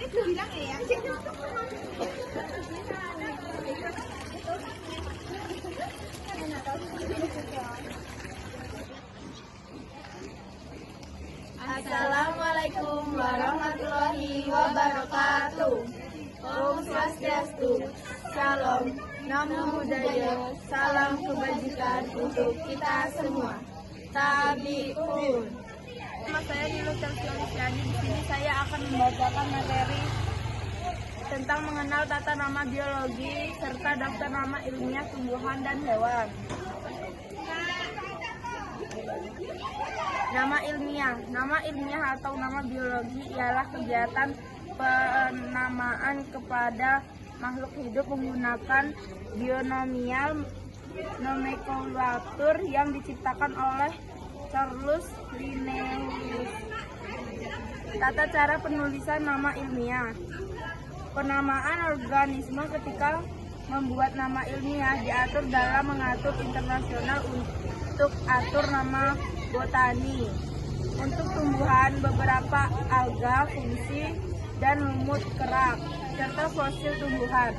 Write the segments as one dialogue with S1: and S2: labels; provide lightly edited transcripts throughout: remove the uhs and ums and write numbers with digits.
S1: Assalamualaikum warahmatullahi wabarakatuh. Om Swastiastu, Shalom, Namo Buddhaya, salam kebajikan untuk kita semua. Tabiun.
S2: Nama saya Nilus Tersiolisiani. Di sini saya akan membacakan materi tentang mengenal tata nama biologi serta daftar nama ilmiah tumbuhan dan hewan. Nama ilmiah atau nama biologi ialah kegiatan penamaan kepada makhluk hidup menggunakan binomial nomenklatur yang diciptakan oleh Charles Linnaeus. Tata cara penulisan nama ilmiah. Penamaan organisme ketika membuat nama ilmiah diatur dalam mengatur internasional untuk atur nama botani. Untuk tumbuhan, beberapa alga, fungsi, dan lumut kerak, serta fosil tumbuhan.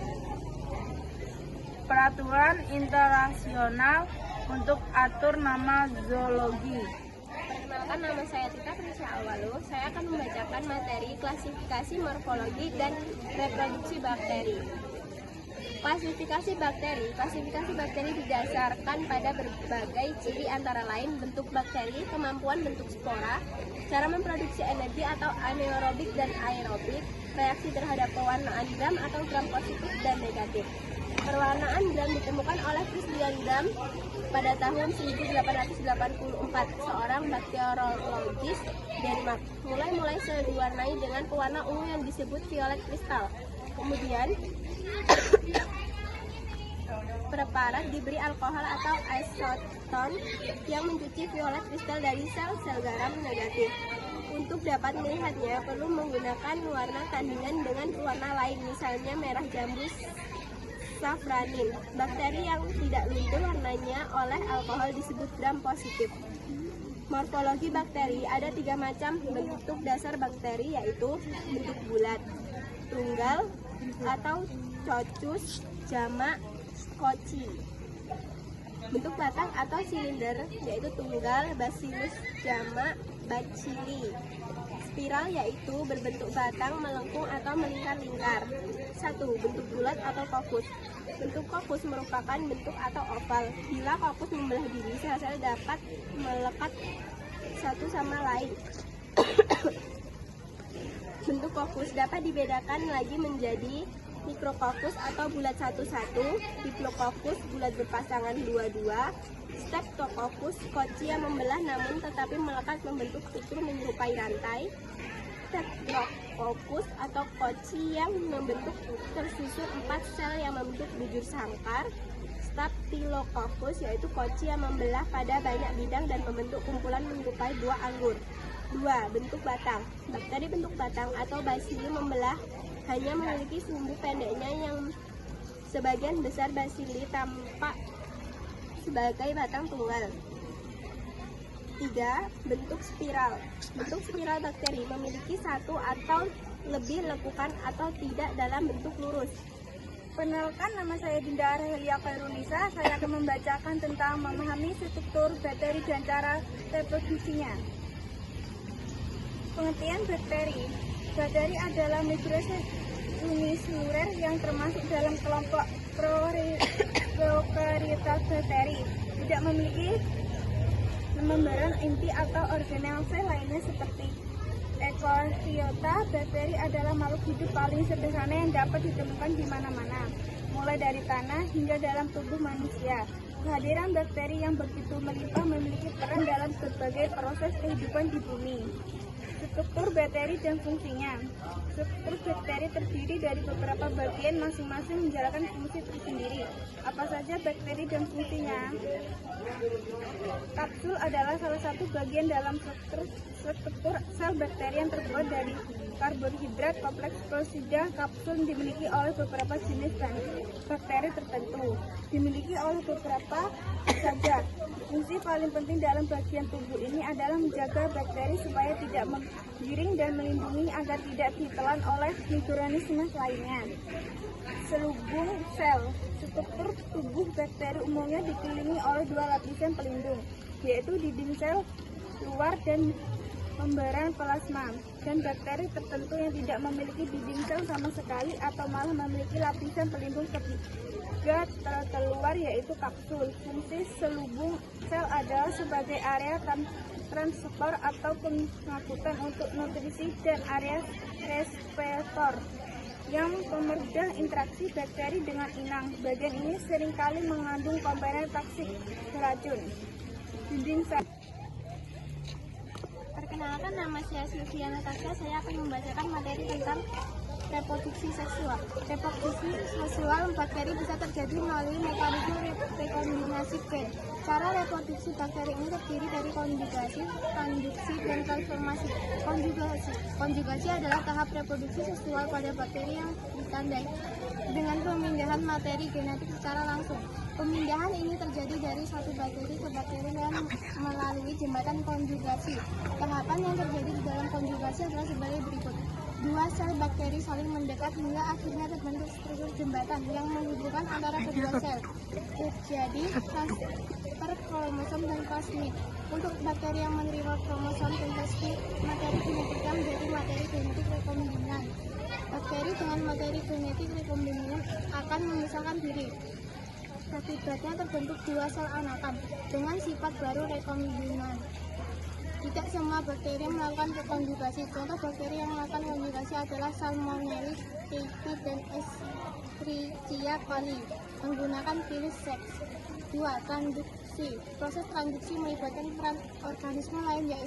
S2: Peraturan internasional untuk atur nama zoologi.
S3: Perkenalkan, nama saya Tita Prisya Awalu. Saya akan membacakan materi klasifikasi morfologi dan reproduksi bakteri. Klasifikasi bakteri didasarkan pada berbagai ciri antara lain bentuk bakteri, kemampuan bentuk spora, cara memproduksi energi atau anaerobik dan aerobik, reaksi terhadap pewarnaan gram atau gram positif dan negatif. Perwarnaan gram ditemukan oleh Christian Gram pada tahun 1884, seorang bakteriologis Denmark. Mulai sel diwarnai dengan pewarna ungu yang disebut violet kristal. Kemudian preparat diberi alkohol atau aseton yang mencuci violet kristal dari sel-sel garam negatif. Untuk dapat melihatnya perlu menggunakan warna tandingan dengan warna lain, misalnya merah jambu safranin. Bakteri yang tidak luntur warnanya oleh alkohol disebut gram positif. Morfologi bakteri, ada 3 macam bentuk dasar bakteri, yaitu bentuk bulat, tunggal atau cocus, jamak, koci. Bentuk batang atau silinder, yaitu tunggal, bacillus, jamak, bacilli. Spiral, yaitu berbentuk batang, melengkung atau melingkar-lingkar. 1. Bentuk bulat atau kokus. Bentuk kokus merupakan bentuk atau oval. Bila kokus membelah diri, sel-sel dapat melekat satu sama lain. Bentuk kokus dapat dibedakan lagi menjadi mikrokokus atau bulat satu-satu, diplococcus bulat berpasangan dua-dua, streptococcus koci yang membelah namun tetapi melekat membentuk struktur menyerupai rantai, tetrococcus atau koci yang membentuk tersusun 4 sel yang membentuk bujur sangkar, staphylococcus yaitu koci yang membelah pada banyak bidang dan membentuk kumpulan menyerupai buah anggur. 2. Bentuk batang. Bakteri bentuk batang atau bacilli membelah hanya memiliki sumbu pendeknya yang sebagian besar bacilli tampak sebagai batang tunggal. 3. Bentuk spiral. Bentuk spiral bakteri memiliki satu atau lebih lekukan atau tidak dalam bentuk lurus.
S2: Perkenalkan, nama saya Dinda Arahelia Kairunisa. Saya akan membacakan tentang memahami struktur bakteri dan cara reproduksinya. Pengertian bakteri. Bakteri adalah mikrouniseluler yang termasuk dalam kelompok prokaryota bakteri. Tidak memiliki membran inti atau organel sel lainnya seperti eukaryota. Bakteri adalah makhluk hidup paling sederhana yang dapat ditemukan di mana-mana, mulai dari tanah hingga dalam tubuh manusia. Kehadiran bakteri yang begitu melimpah memiliki peran dalam berbagai proses kehidupan di bumi. Struktur bakteri dan fungsinya. Struktur bakteri terdiri dari beberapa bagian, masing-masing menjalankan fungsi tersendiri. Apa saja bakteri dan fungsinya? Kapsul adalah salah satu bagian dalam struktur sel bakteri yang terbuat dari karbohidrat kompleks plosida kapsul dimiliki oleh beberapa jenis bakteri tertentu. Dimiliki oleh beberapa saja. Fungsi paling penting dalam bagian tubuh ini adalah menjaga bakteri supaya tidak menggiring dan melindungi agar tidak ditelan oleh mikroorganisme lainnya. Selubung sel. Struktur tubuh bakteri umumnya dikelilingi oleh dua lapisan pelindung, yaitu dinding sel luar dan membran plasma. Dan bakteri tertentu yang tidak memiliki dinding sel sama sekali atau malah memiliki lapisan pelindung ketiga terluar, yaitu kapsul. Fungsi selubung sel adalah sebagai area transport atau pengangkutan untuk nutrisi dan area reseptor yang memudah interaksi bakteri dengan inang. Bagian ini seringkali mengandung komponen toksik beracun. Dinding sel.
S3: Perkenalkan, nama saya Sylvia Natasha. Saya akan membacakan materi tentang reproduksi seksual. Reproduksi seksual bakteri bisa terjadi melalui mekanisme rekombinasi gen. Cara reproduksi bakteri ini terdiri dari konjugasi, transduksi, dan transformasi. Konjugasi adalah tahap reproduksi seksual pada bakteri yang ditandai dengan pemindahan materi genetik secara langsung. Pemindahan ini terjadi dari satu bakteri ke bakteri lain melalui jembatan konjugasi. Tahapan yang terjadi di dalam konjugasi adalah sebagai berikut. Dua sel bakteri saling mendekat hingga akhirnya terbentuk struktur jembatan yang menghubungkan antara kedua sel. Terjadi transfer kromosom dan plasmid. Untuk bakteri yang menerima kromosom dan plasmid, materi genetiknya menjadi materi genetik rekombinan. Bakteri dengan materi genetik rekombinan akan memisahkan diri. Akibatnya terbentuk dua sel anakan dengan sifat baru rekombinan. Tidak semua bakteri melakukan konjugasi. Contoh bakteri yang melakukan konjugasi adalah Salmonella typhi dan Escherichia coli menggunakan virus seks. 2. Transduksi. Proses transduksi melibatkan peran organisme lain, yaitu